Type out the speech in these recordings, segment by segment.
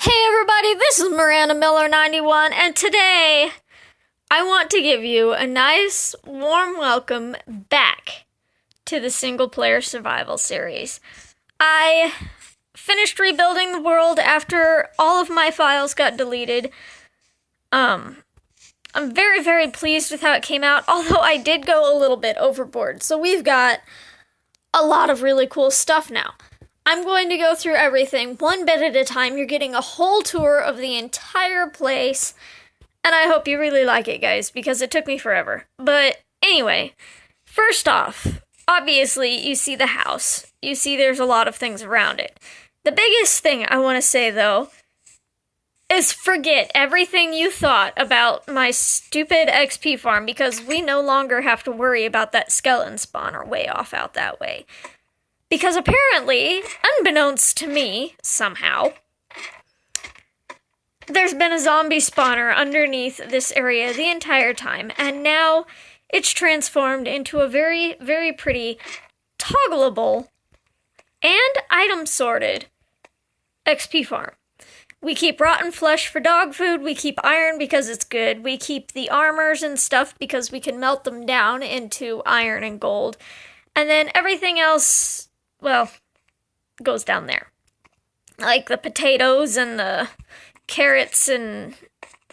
Hey everybody, this is Miranda Miller 91, and today I want to give you a nice warm welcome back to the single player survival series. I finished rebuilding the world after all of my files got deleted. I'm very, very pleased with how it came out, although I did go a little bit overboard. So we've got a lot of really cool stuff now. I'm going to go through everything one bit at a time. You're getting a whole tour of the entire place, and I hope you really like it, guys, because it took me forever. But anyway, first off, obviously, you see the house. You see there's a lot of things around it. The biggest thing I want to say, though, is forget everything you thought about my stupid XP farm, because we no longer have to worry about that skeleton spawner way off out that way. Because apparently, unbeknownst to me, somehow, there's been a zombie spawner underneath this area the entire time, and now it's transformed into a very, very pretty, toggleable, and item-sorted XP farm. We keep rotten flesh for dog food, we keep iron because it's good, we keep the armors and stuff because we can melt them down into iron and gold, and then everything else, well, goes down there. Like the potatoes and the carrots and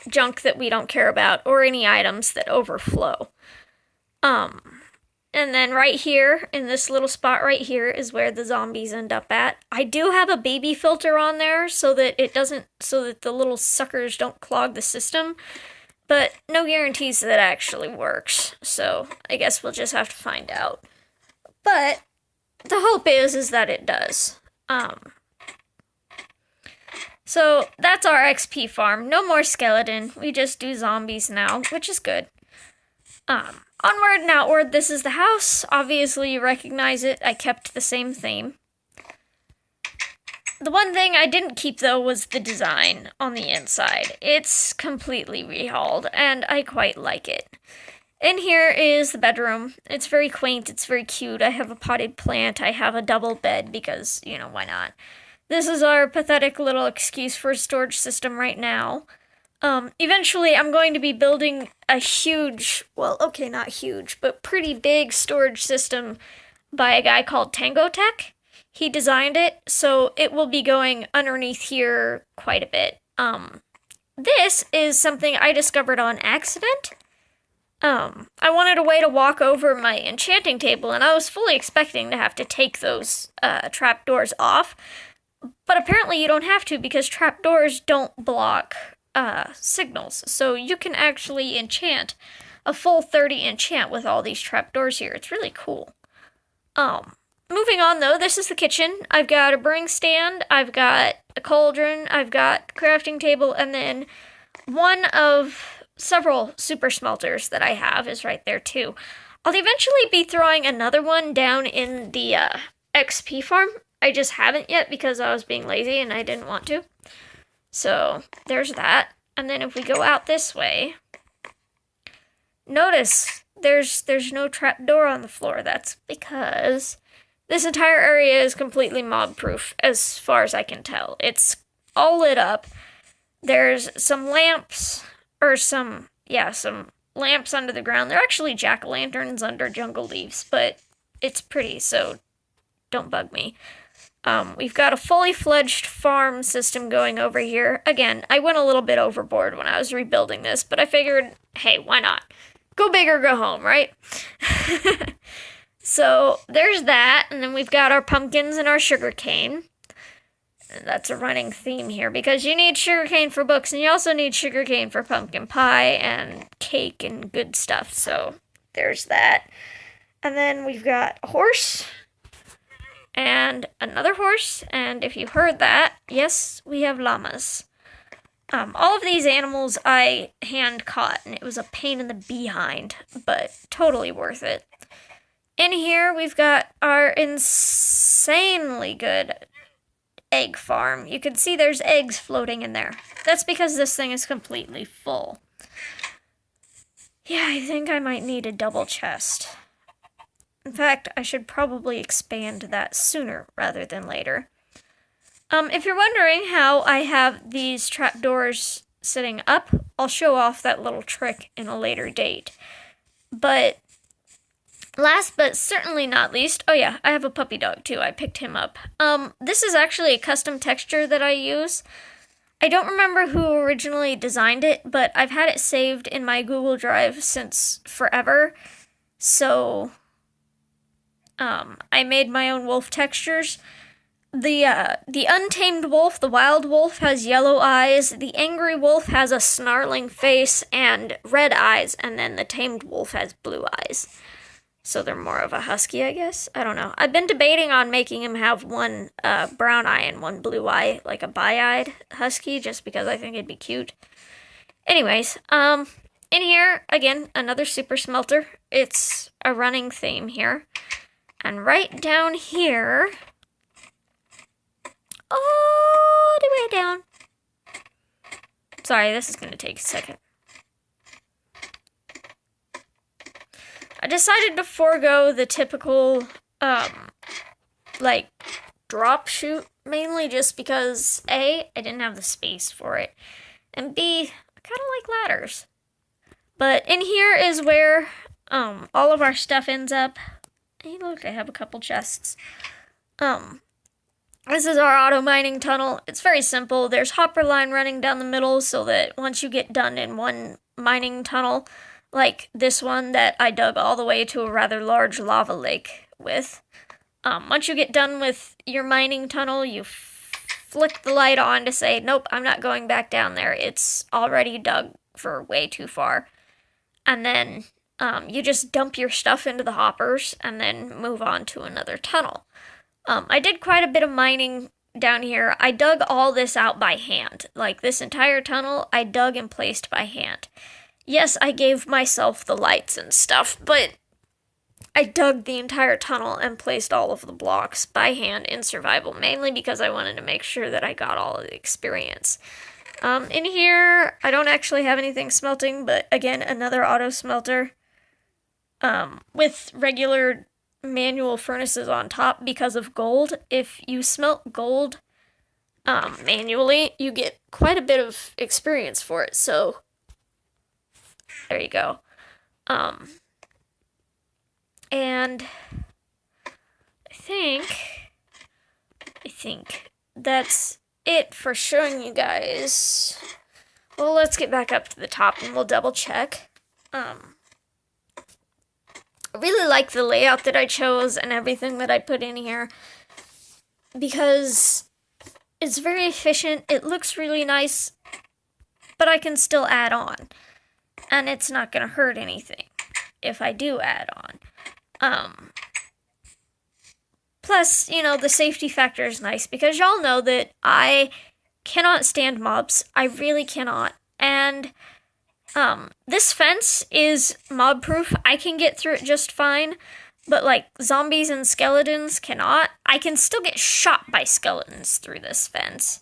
junk that we don't care about, or any items that overflow. And then right here, in this little spot right here, is where the zombies end up at. I do have a baby filter on there so that the little suckers don't clog the system, but no guarantees that it actually works, so I guess we'll just have to find out. But the hope is that it does. So that's our XP farm. No more skeleton. We just do zombies now, which is good. Onward and outward, this is the house. Obviously, you recognize it. I kept the same theme. The one thing I didn't keep, though, was the design on the inside. It's completely rehauled, and I quite like it. In here is the bedroom. It's very quaint, it's very cute. I have a potted plant, I have a double bed because, why not? This is our pathetic little excuse for a storage system right now. Eventually I'm going to be building a huge, well, okay, not huge, but pretty big storage system by a guy called Tango Tek. He designed it, so it will be going underneath here quite a bit. This is something I discovered on accident. I wanted a way to walk over my enchanting table, and I was fully expecting to have to take those, trapdoors off. But apparently you don't have to, because trapdoors don't block, signals. So you can actually enchant a full 30 enchant with all these trapdoors here. It's really cool. Moving on, though, this is the kitchen. I've got a brewing stand, I've got a cauldron, I've got a crafting table, and then one of several super smelters that I have is right there too. I'll eventually be throwing another one down in the XP farm. I just haven't yet because I was being lazy and I didn't want to. So there's that. And then if we go out this way, notice there's no trapdoor on the floor. That's because this entire area is completely mob proof as far as I can tell. It's all lit up. There's some lamps, or some lamps under the ground. They're actually jack-o'-lanterns under jungle leaves, but it's pretty, so don't bug me. We've got a fully fledged farm system going over here. Again, I went a little bit overboard when I was rebuilding this, but I figured, hey, why not? Go big or go home, right? So there's that, and then we've got our pumpkins and our sugarcane. That's a running theme here, because you need sugarcane for books, and you also need sugarcane for pumpkin pie and cake and good stuff, so there's that. And then we've got a horse, and another horse, and if you heard that, yes, we have llamas. All of these animals I hand caught, and it was a pain in the behind, but totally worth it. In here, we've got our insanely good egg farm. You can see there's eggs floating in there. That's because this thing is completely full. Yeah, I think I might need a double chest. In fact, I should probably expand that sooner rather than later. If you're wondering how I have these trapdoors sitting up, I'll show off that little trick in a later date. But last but certainly not least, oh yeah, I have a puppy dog too. I picked him up. This is actually a custom texture that I use. I don't remember who originally designed it, but I've had it saved in my Google Drive since forever. So, I made my own wolf textures. The untamed wolf, the wild wolf, has yellow eyes. The angry wolf has a snarling face and red eyes, and then the tamed wolf has blue eyes. So they're more of a husky, I guess. I don't know. I've been debating on making him have one brown eye and one blue eye, like a bi-eyed husky, just because I think it'd be cute. Anyways, in here, again, another super smelter. It's a running theme here. And right down here, all the way down. Sorry, this is going to take a second. I decided to forego the typical, drop chute, mainly just because, A, I didn't have the space for it, and B, I kind of like ladders. But in here is where, all of our stuff ends up. Hey, look, I have a couple chests. This is our auto mining tunnel. It's very simple. There's hopper line running down the middle so that once you get done in one mining tunnel, like this one that I dug all the way to a rather large lava lake with, once you get done with your mining tunnel, you flick the light on to say, nope, I'm not going back down there. It's already dug for way too far. And then you just dump your stuff into the hoppers and then move on to another tunnel. I did quite a bit of mining down here. I dug all this out by hand. Like, this entire tunnel, I dug and placed by hand. Yes, I gave myself the lights and stuff, but I dug the entire tunnel and placed all of the blocks by hand in survival, mainly because I wanted to make sure that I got all of the experience. In here, I don't actually have anything smelting, but again, another auto smelter with regular manual furnaces on top because of gold. If you smelt gold manually, you get quite a bit of experience for it, so there you go. And I think that's it for showing you guys. Well, let's get back up to the top and we'll double check. I really like the layout that I chose and everything that I put in here because it's very efficient. It looks really nice, but I can still add on. And it's not going to hurt anything if I do add on. Plus, you know, the safety factor is nice because y'all know that I cannot stand mobs. I really cannot. And this fence is mob-proof. I can get through it just fine, but like zombies and skeletons cannot. I can still get shot by skeletons through this fence.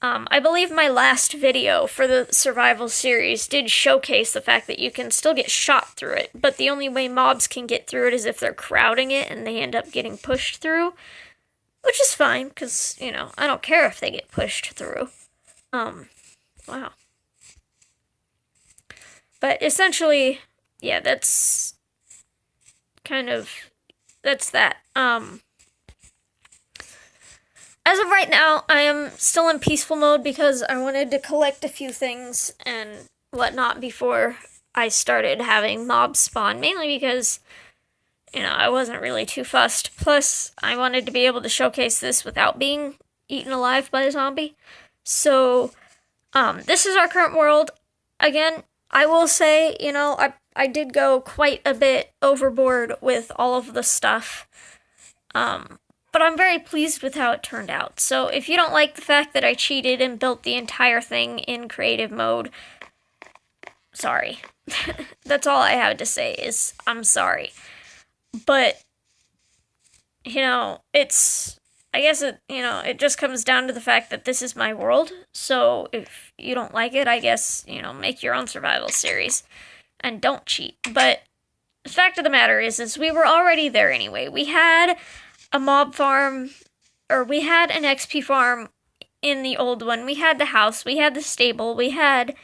I believe my last video for the survival series did showcase the fact that you can still get shot through it, but the only way mobs can get through it is if they're crowding it and they end up getting pushed through, which is fine, because, you know, I don't care if they get pushed through. Wow. But essentially, yeah, that's that. As of right now, I am still in peaceful mode because I wanted to collect a few things and whatnot before I started having mobs spawn, mainly because, you know, I wasn't really too fussed. Plus, I wanted to be able to showcase this without being eaten alive by a zombie. So, this is our current world. Again, I will say, you know, I did go quite a bit overboard with all of the stuff. But I'm very pleased with how it turned out. So if you don't like the fact that I cheated and built the entire thing in creative mode, sorry. That's all I have to say is I'm sorry. But, you know, I guess it just comes down to the fact that this is my world. So if you don't like it, I guess, you know, make your own survival series and don't cheat. But the fact of the matter is we were already there anyway. We had a mob farm, or we had an XP farm in the old one. We had the house, we had the stable, we had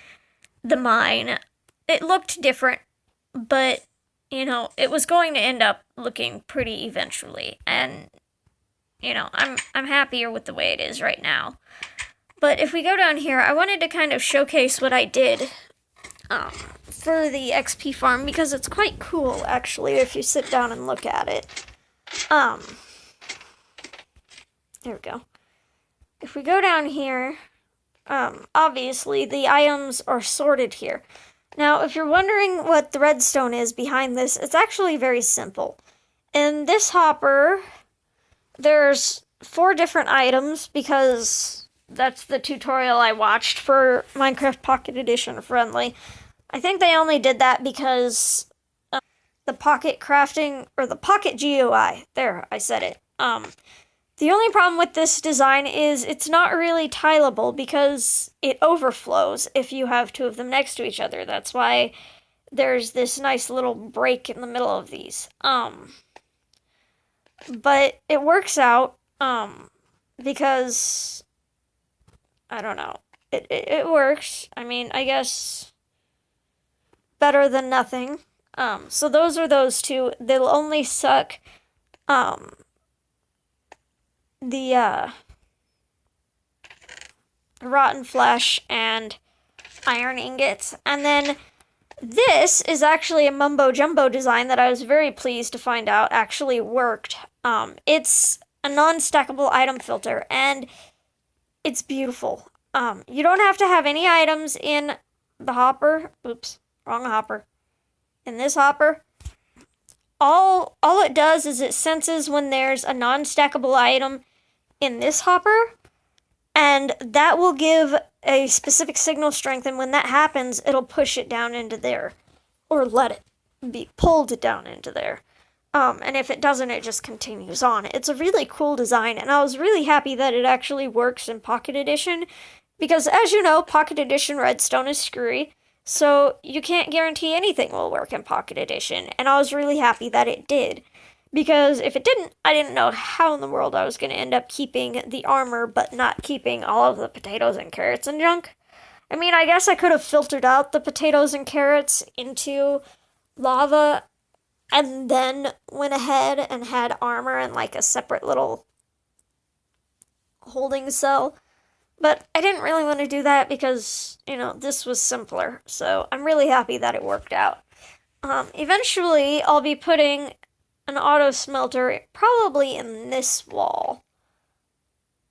the mine. It looked different, but, you know, it was going to end up looking pretty eventually. And, you know, I'm happier with the way it is right now. But if we go down here, I wanted to kind of showcase what I did for the XP farm, because it's quite cool, actually, if you sit down and look at it. There we go. If we go down here, obviously the items are sorted here. Now, if you're wondering what the redstone is behind this, it's actually very simple. In this hopper, there's 4 different items, because that's the tutorial I watched for Minecraft Pocket Edition Friendly. I think they only did that because the pocket crafting, or the pocket GUI, there, I said it. The only problem with this design is it's not really tileable, because it overflows if you have 2 of them next to each other. That's why there's this nice little break in the middle of these. But it works out, because, I don't know, it works. I mean, I guess better than nothing. So those are those 2. They'll only suck, the rotten flesh and iron ingots. And then this is actually a mumbo jumbo design that I was very pleased to find out actually worked. It's a non-stackable item filter, and it's beautiful. You don't have to have any items in the hopper. Oops, wrong hopper. In this hopper, all it does is it senses when there's a non-stackable item in this hopper, and that will give a specific signal strength, and when that happens, it'll push it down into there, or let it be pulled down into there. And if it doesn't, it just continues on. It's a really cool design, and I was really happy that it actually works in Pocket Edition, because as you know, Pocket Edition redstone is screwy, so you can't guarantee anything will work in Pocket Edition, and I was really happy that it did. Because if it didn't, I didn't know how in the world I was going to end up keeping the armor, but not keeping all of the potatoes and carrots and junk. I mean, I guess I could have filtered out the potatoes and carrots into lava, and then went ahead and had armor in like a separate little holding cell. But I didn't really want to do that because, you know, this was simpler. So I'm really happy that it worked out. Eventually, I'll be putting an auto smelter probably in this wall.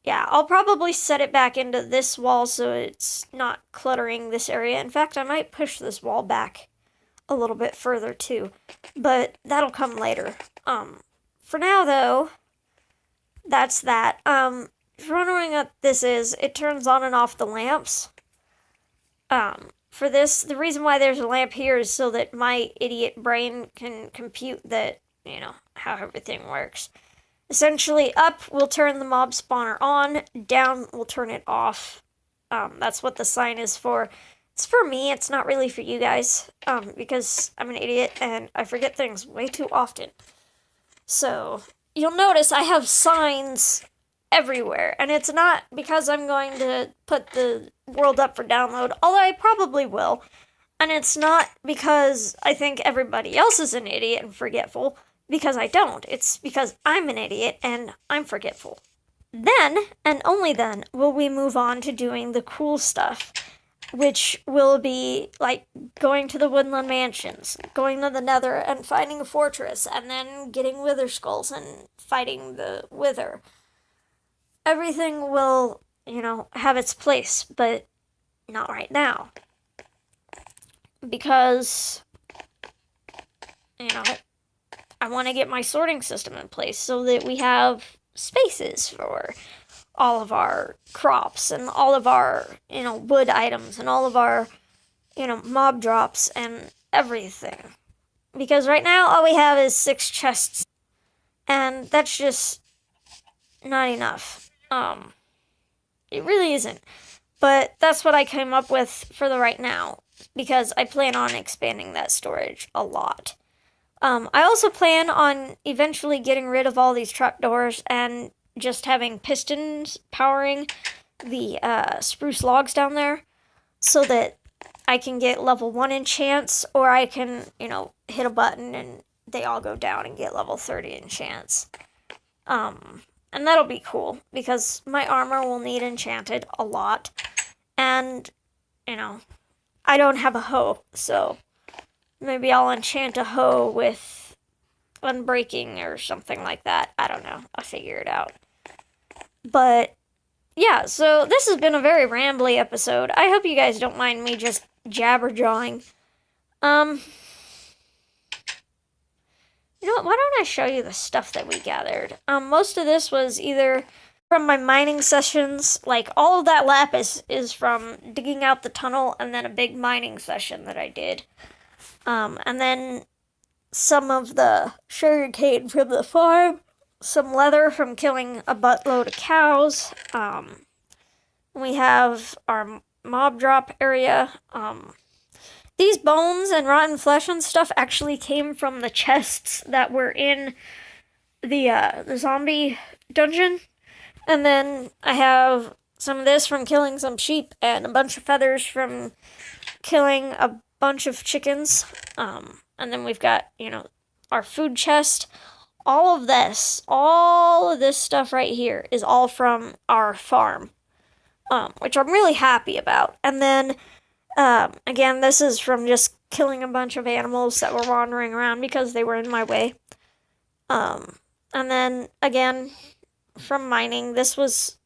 Yeah, I'll probably set it back into this wall so it's not cluttering this area. In fact, I might push this wall back a little bit further too, but that'll come later. For now though, that's that. If you're wondering what this is, it turns on and off the lamps. For this, the reason why there's a lamp here is so that my idiot brain can compute that, you know, how everything works. Essentially, up will turn the mob spawner on, down will turn it off. That's what the sign is for. It's for me, it's not really for you guys, because I'm an idiot and I forget things way too often. So, you'll notice I have signs everywhere, and it's not because I'm going to put the world up for download, although I probably will, and it's not because I think everybody else is an idiot and forgetful, because I don't. It's because I'm an idiot and I'm forgetful. Then, and only then, will we move on to doing the cool stuff, which will be like going to the woodland mansions, going to the nether and finding a fortress, and then getting wither skulls and fighting the wither. Everything will, you know, have its place, but not right now. Because, you know, I want to get my sorting system in place so that we have spaces for all of our crops and all of our, you know, wood items and all of our, you know, mob drops and everything. Because right now all we have is 6 chests, and that's just not enough. It really isn't. But that's what I came up with for the right now, because I plan on expanding that storage a lot. I also plan on eventually getting rid of all these trapdoors and just having pistons powering the spruce logs down there so that I can get level 1 enchants, or I can, hit a button and they all go down and get level 30 enchants. And that'll be cool because my armor will need enchanted a lot. And, I don't have a hoe, so maybe I'll enchant a hoe with unbreaking or something like that. I don't know. I'll figure it out. But yeah, so this has been a very rambly episode. I hope you guys don't mind me just jabber-jawing. Why don't I show you the stuff that we gathered? Most of this was either from my mining sessions, like all of that lapis is from digging out the tunnel and then a big mining session that I did. And then some of the sugarcane from the farm, some leather from killing a buttload of cows. We have our mob drop area. These bones and rotten flesh and stuff actually came from the chests that were in the zombie dungeon. And then I have some of this from killing some sheep and a bunch of feathers from killing a bunch of chickens. And then we've got, our food chest. All of this stuff right here is all from our farm, which I'm really happy about. And then, again, this is from just killing a bunch of animals that were wandering around because they were in my way. And then, again, from mining, this was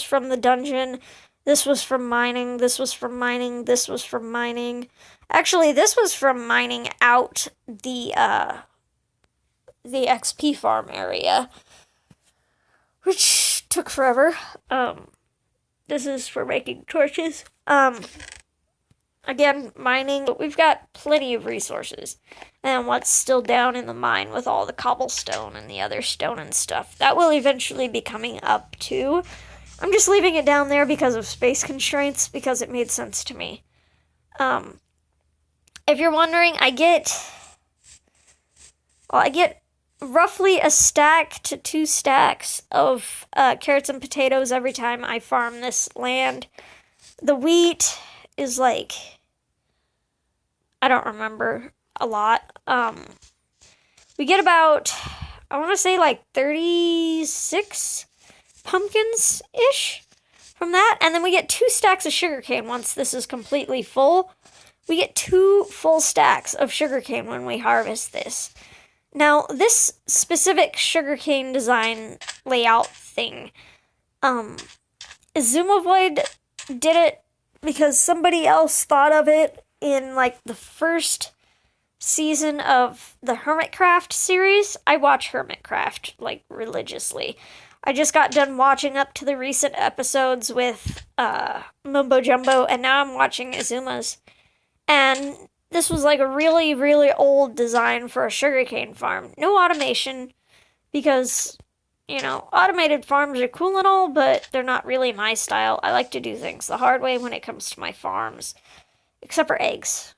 from the dungeon. This was from mining. This was from mining. This was from mining. Actually, this was from mining out the XP farm area, which took forever. This is for making torches. Again, mining, but we've got plenty of resources. And what's still down in the mine with all the cobblestone and the other stone and stuff, that will eventually be coming up too. I'm just leaving it down there because of space constraints, because it made sense to me. If you're wondering, I get roughly a stack to 2 stacks of carrots and potatoes every time I farm this land. The wheat is like, I don't remember, a lot. We get about, I want to say like 36 pumpkins-ish from that. And then we get 2 stacks of sugarcane once this is completely full. We get 2 full stacks of sugarcane when we harvest this. Now, this specific sugarcane design layout thing, Izumavoid did it because somebody else thought of it in, like, the first season of the Hermitcraft series. I watch Hermitcraft, like, religiously. I just got done watching up to the recent episodes with Mumbo Jumbo, and now I'm watching Izuma's. And this was like a really, really old design for a sugarcane farm. No automation, because, automated farms are cool and all, but they're not really my style. I like to do things the hard way when it comes to my farms. Except for eggs.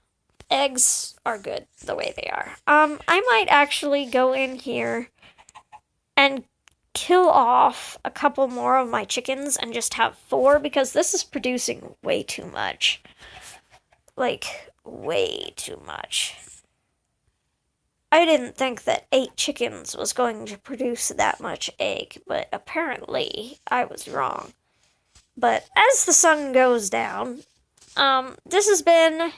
Eggs are good the way they are. I might actually go in here and kill off a couple more of my chickens and just have 4, because this is producing way too much. Like, way too much. I didn't think that 8 chickens was going to produce that much egg, but apparently I was wrong. But as the sun goes down, this has been,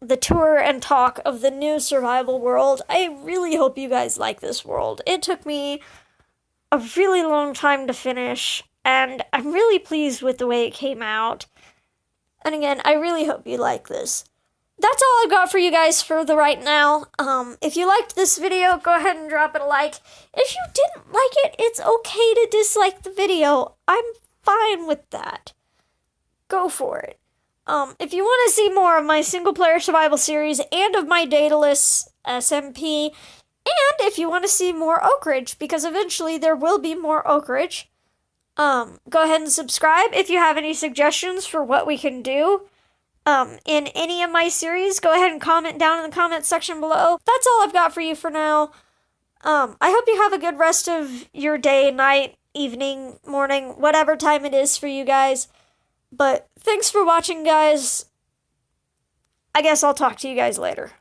the tour and talk of the new survival world. I really hope you guys like this world. It took me a really long time to finish, and I'm really pleased with the way it came out. And again, I really hope you like this. That's all I've got for you guys for the right now. If you liked this video, go ahead and drop it a like. If you didn't like it, it's okay to dislike the video. I'm fine with that. Go for it. If you want to see more of my single-player survival series and of my Daedalus SMP, and if you want to see more Oak Ridge, because eventually there will be more Oak Ridge, go ahead and subscribe. If you have any suggestions for what we can do in any of my series, go ahead and comment down in the comment section below. That's all I've got for you for now. I hope you have a good rest of your day, night, evening, morning, whatever time it is for you guys. But thanks for watching, guys. I guess I'll talk to you guys later.